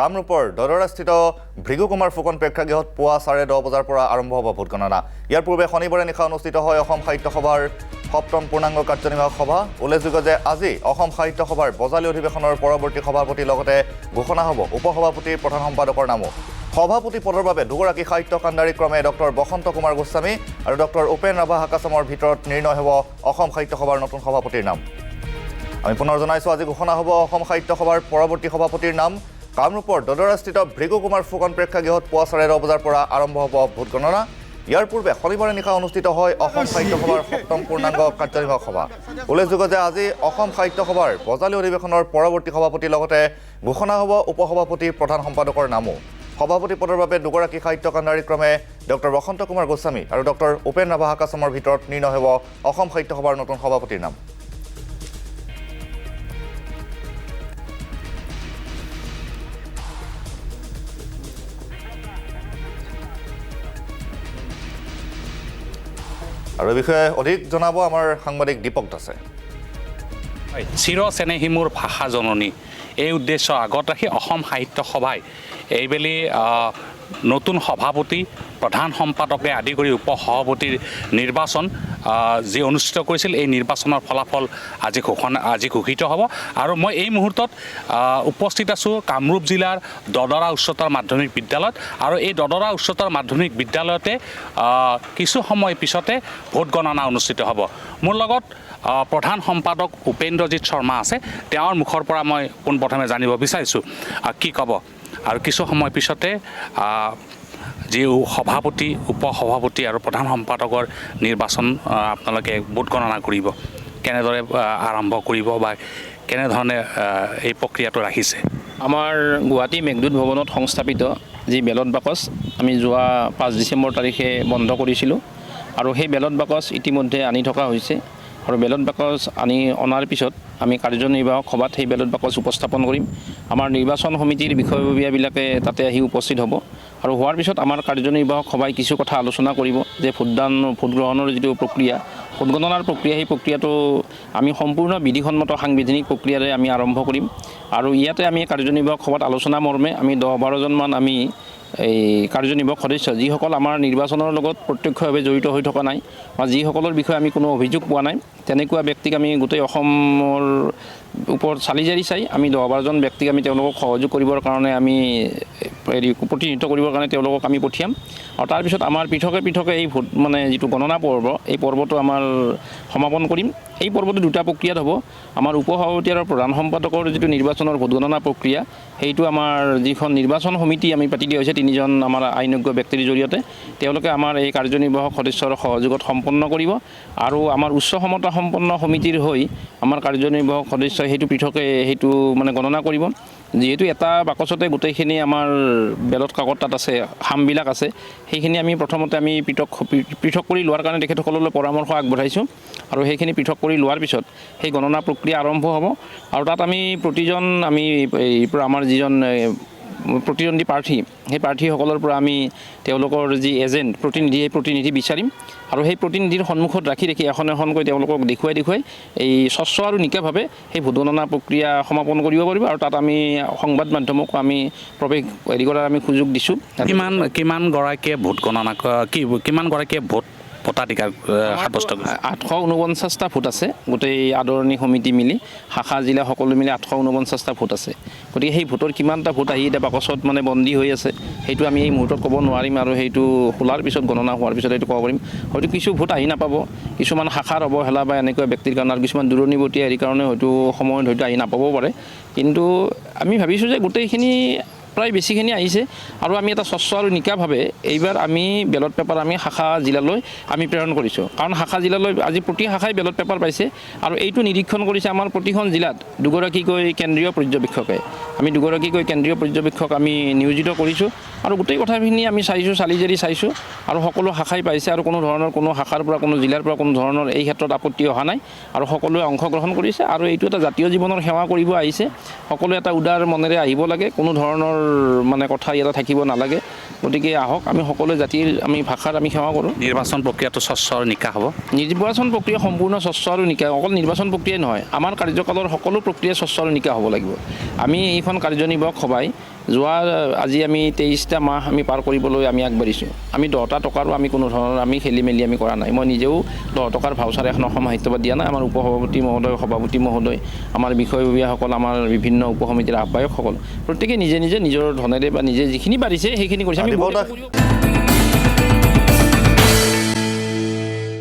কামৰূপৰ দদৰাস্থিত ভৃগুকুমাৰ ফুকন প্ৰেক্ষাগৃহত পুৱা 10:30 বজাৰ পৰা আৰম্ভ হ'ব ভোট গণনা। ইয়াৰ পূৰ্বে শনিবাৰে নিশা অনুষ্ঠিত হয় অসম সাহিত্য সভাৰ 7ম পূৰ্ণাংগ কাৰ্যনিৰ্বাহক সভা। উল্লেখযোগ্য যে আজি অসম সাহিত্য সভাৰ বজালী অধিৱেশনৰ পৰৱৰ্তী সভাপতিৰ লগতে ঘোষণা হ'ব উপসভাপতি প্ৰধান সম্পাদকৰ নামো। সভাপতি পদৰ বাবে দুগৰাকী সাহিত্য কাণ্ডাৰী ক্ৰমে ডক্টৰ বসন্ত কুমাৰ গোস্বামী আৰু ডক্টৰ উপেন ৰাভা হাকাচামৰ ভিতৰত নিৰ্ণয় হ'ব অসম সাহিত্য সভাৰ নতুন সভাপতিৰ নাম। আমি পুনৰ জনাইছোঁ আজি ঘোষণা হ'ব অসম সাহিত্য সভাৰ পৰৱৰ্তী সভাপতিৰ নাম। কামৰূপৰ দদৰাস্থিত ভৃগুকুমাৰ ফুকন প্ৰেক্ষাগৃহত পুৱা 10:30 বজাৰ পৰা আৰম্ভ হ'ব ভোট গণনা। ইয়াৰ পূৰ্বে শনিবাৰে নিশা অনুষ্ঠিত হয় অসম সাহিত্য সভাৰ 7ম পূৰ্ণাংগ কাৰ্যনিৰ্বাহক সভা। উল্লেখযোগ্য যে আজি অসম সাহিত্য সভাৰ বজালী অধিৱেশনৰ পৰৱৰ্তী সভাপতিৰ লগতে ঘোষণা হ'ব উপসভাপতি প্ৰধান সম্পাদকৰ নামো। সভাপতি পদৰ বাবে দুগৰাকী সাহিত্য কাণ্ডাৰী ক্ৰমে ডক্টৰ বসন্ত কুমাৰ গোস্বামী আৰু ডক্টৰ উপেন ৰাভা হাকাচামৰ ভিতৰত নিৰ্ণয় হ'ব অসম সাহিত্য সভাৰ নতুন সভাপতিৰ নাম। আৰু এই বিষয়ে অধিক জনাব আমাৰ সাংবাদিক দীপক দাসে। চিৰ চেনেহী মোৰ ভাষা জননী, এই উদ্দেশ্য আগত ৰাখি অসম সাহিত্য সভাই এইবেলি নতুন সভাপতি প্ৰধান সম্পাদকে আদি কৰি উপসভাপতিৰ নিৰ্বাচন যি অনুষ্ঠিত কৰিছিল, এই নিৰ্বাচনৰ ফলাফল আজি ঘোষিত হ'ব। আৰু মই এই মুহূৰ্তত উপস্থিত আছোঁ কামৰূপ জিলাৰ দদৰা উচ্চতৰ মাধ্যমিক বিদ্যালয়ত। আৰু এই দদৰা উচ্চতৰ মাধ্যমিক বিদ্যালয়তে কিছু সময় পিছতে ভোট গণনা অনুষ্ঠিত হ'ব। মোৰ লগত প্ৰধান সম্পাদক উপেন্দ্ৰজিৎ শৰ্মা আছে। তেওঁৰ মুখৰ পৰা মই পোনপ্ৰথমে জানিব বিচাৰিছোঁ কি ক'ব। আৰু কিছু সময় পিছতে যি সভাপতি, উপসভাপতি আৰু প্ৰধান সম্পাদকৰ নিৰ্বাচন আপোনালোকে ভোট গণনা কৰিব, কেনেদৰে আৰম্ভ কৰিব বা কেনেধৰণে এই প্ৰক্ৰিয়াটো ৰাখিছে? আমাৰ গুৱাহাটী মেঘদূত ভৱনত সংস্থাপিত যি বেলট বাকচ আমি যোৱা 5 ডিচেম্বৰ তাৰিখে বন্ধ কৰিছিলোঁ, আৰু সেই বেলট বাকচ ইতিমধ্যে আনি থকা হৈছে। আৰু বেলট বাকচ আনি অনাৰ পিছত আমি কাৰ্যনিৰ্বাহক সভাত সেই বেলট বাকচ উপস্থাপন কৰিম। আমাৰ নিৰ্বাচন সমিতিৰ বিষয়ববীয়াবিলাকে তাতে আহি উপস্থিত হ'ব। আৰু হোৱাৰ পিছত আমাৰ কাৰ্যনিৰ্বাহক সভাই কিছু কথা আলোচনা কৰিব যে ভোট গ্ৰহণৰ যিটো প্ৰক্ৰিয়া, ভোট গণনাৰ প্ৰক্ৰিয়া, সেই প্ৰক্ৰিয়াটো আমি সম্পূৰ্ণ বিধিসন্মত সাংবিধানিক প্ৰক্ৰিয়াৰে আমি আৰম্ভ কৰিম। আৰু ইয়াতে আমি কাৰ্যনিৰ্বাহক সভাত আলোচনা মৰ্মে আমি 10-12জনমান আমি এই কাৰ্যনিৰ্বাহক সদস্য, যিসকল আমাৰ নিৰ্বাচনৰ লগত প্ৰত্যক্ষভাৱে জড়িত হৈ থকা নাই বা যিসকলৰ বিষয়ে আমি কোনো অভিযোগ পোৱা নাই, তেনেকুৱা ব্যক্তিক আমি গোটেই অসমৰ ওপৰত চালি জাৰি চাই আমি 10-12জন ব্যক্তিক আমি তেওঁলোকক সহযোগ কৰিবৰ কাৰণে আমি প্ৰতিনিধিত্ব কৰিবৰ কাৰণে তেওঁলোকক আমি পঠিয়াম। আৰু তাৰপিছত আমাৰ পৃথকে এই ভোট যিটো গণনা পৰ্ব, এই পৰ্বটো আমাৰ সমাপন কৰিম। এই পৰ্বটো 2টা প্ৰক্ৰিয়াত হ'ব। আমাৰ উপসভাপতি আৰু প্ৰধান সম্পাদকৰ যিটো নিৰ্বাচনৰ ভোট গণনা প্ৰক্ৰিয়া, সেইটো আমাৰ যিখন নিৰ্বাচন সমিতি আমি পাতি দিয়া হৈছে 3জন আমাৰ আইনজ্ঞ ব্যক্তিৰ জৰিয়তে, তেওঁলোকে আমাৰ এই কাৰ্যনিৰ্বাহক সদস্যৰ সহযোগত সম্পন্ন কৰিব। আৰু আমাৰ উচ্চ ক্ষমতা সম্পন্ন সমিতিৰ হৈ আমাৰ কাৰ্যনিৰ্বাহক সদস্যই সেইটো গণনা কৰিব। যিহেতু এটা বাকচতে গোটেইখিনি আমাৰ বেলট কাকত তাত আছে, খামবিলাক আছে, সেইখিনি আমি প্ৰথমতে আমি পৃথক কৰি লোৱাৰ কাৰণে তেখেতসকললৈ পৰামৰ্শ আগবঢ়াইছোঁ। আৰু সেইখিনি পৃথক কৰি লোৱাৰ পিছত সেই গণনা প্ৰক্ৰিয়া আৰম্ভ হ'ব। আৰু তাত আমি প্ৰতিজন আমাৰ যিজন প্ৰতিদ্বন্দ্বী প্ৰাৰ্থী, সেই প্ৰাৰ্থীসকলৰ পৰা আমি তেওঁলোকৰ যি এজেণ্ট প্ৰতিনিধি, সেই প্ৰতিনিধি বিচাৰিম। আৰু সেই প্ৰতিনিধিৰ সন্মুখত ৰাখি এখন এখনকৈ তেওঁলোকক দেখুৱাই এই স্বচ্ছ আৰু নিকাভাৱে সেই ভোট গণনা প্ৰক্ৰিয়া সমাপন কৰিব পাৰিব। আৰু তাত আমি সংবাদ মাধ্যমকো আমি প্ৰৱেশ কৰাৰ আমি সুযোগ দিছোঁ। কিমানগৰাকীয়ে ভোট গণনা কিমানগৰাকীয়ে ভোট ভোটাধিকাৰ সাব্যস্ত কৰিছে? 849টা ভোট আছে। গোটেই আদৰণি সমিতি মিলি, শাখা জিলা সকলো মিলি 849টা ভোট আছে। গতিকে সেই ভোটৰ কিমানটা ভোট আহি এতিয়া বাকচত বন্দী হৈ আছে, সেইটো আমি এই মুহূৰ্তত ক'ব নোৱাৰিম। আৰু সেইটো খোলাৰ পিছত, গণনা হোৱাৰ পিছত সেইটো ক'ব পাৰিম। হয়তো কিছু ভোট আহি নাপাব, কিছুমান শাখাৰ অৱহেলা বা এনেকুৱা ব্যক্তিৰ কাৰণে, আৰু কিছুমান দূৰণিবতীয়া হেৰি কাৰণে হয়তো সময়ত আহি নাপাবও পাৰে। কিন্তু আমি ভাবিছোঁ যে গোটেইখিনি প্ৰায় বেছিখিনি আহিছে। আৰু আমি এটা স্বচ্ছ আৰু নিকাভাৱে এইবাৰ আমি বেলট পেপাৰ আমি শাখা জিলালৈ আমি প্ৰেৰণ কৰিছোঁ। কাৰণ শাখা জিলালৈ আজি প্ৰতি শাখাই বেলট পেপাৰ পাইছে। আৰু এইটো নিৰীক্ষণ কৰিছে আমাৰ প্ৰতিখন জিলাত দুগৰাকীকৈ কেন্দ্ৰীয় পৰ্যবেক্ষকে। আমি দুগৰাকীকৈ কেন্দ্ৰীয় পৰ্যবেক্ষক আমি নিয়োজিত কৰিছোঁ। আৰু গোটেই কথাখিনি আমি চাইছোঁ, চালি জাৰি চাইছোঁ। আৰু সকলো শাখাই পাইছে, আৰু কোনো শাখাৰ পৰা, কোনো জিলাৰ পৰা কোনো ধৰণৰ এই ক্ষেত্ৰত আপত্তি অহা নাই। আৰু সকলোৱে অংশগ্ৰহণ কৰিছে। আৰু এইটো এটা জাতীয় জীৱনৰ সেৱা কৰিব আহিছে। সকলোৱে এটা উদাৰ মনেৰে আহিব লাগে, কোনো ধৰণৰ কথা ইয়াতে থাকিব নালাগে। গতিকে আহক, আমি সকলোৱে জাতিৰ আমি ভাষাত আমি সেৱা কৰোঁ। নিৰ্বাচন প্ৰক্ৰিয়াটো স্বচ্ছ আৰু নিকা হ'ব? নিৰ্বাচন প্ৰক্ৰিয়া সম্পূৰ্ণ স্বচ্ছ আৰু নিকা। অকল নিৰ্বাচন প্ৰক্ৰিয়াই নহয়, আমাৰ কাৰ্যকালৰ সকলো প্ৰক্ৰিয়া স্বচ্ছ আৰু নিকা হ'ব লাগিব। আমি এইখন কাৰ্যনিৰ্বাহক সভাই যোৱা আজি আমি 23টা মাহ আমি পাৰ কৰিবলৈ আমি আগবাঢ়িছোঁ। আমি 10টা টকাৰো আমি কোনো ধৰণৰ আমি খেলি মেলি আমি কৰা নাই। মই নিজেও 10 টকাৰ ভাউচাৰ এখন অসম সাহিত্য সভাত দিয়া নাই। আমাৰ উপসভাপতি মহোদয়, সভাপতি মহোদয়, আমাৰ বিষয়ববীয়াসকল, আমাৰ বিভিন্ন উপসমিতিৰ আহ্বায়কসকল প্ৰত্যেকে নিজে নিজে নিজৰ ধনেৰে বা নিজে যিখিনি পাৰিছে সেইখিনি কৰিছে। আমি আদিবৰ্তা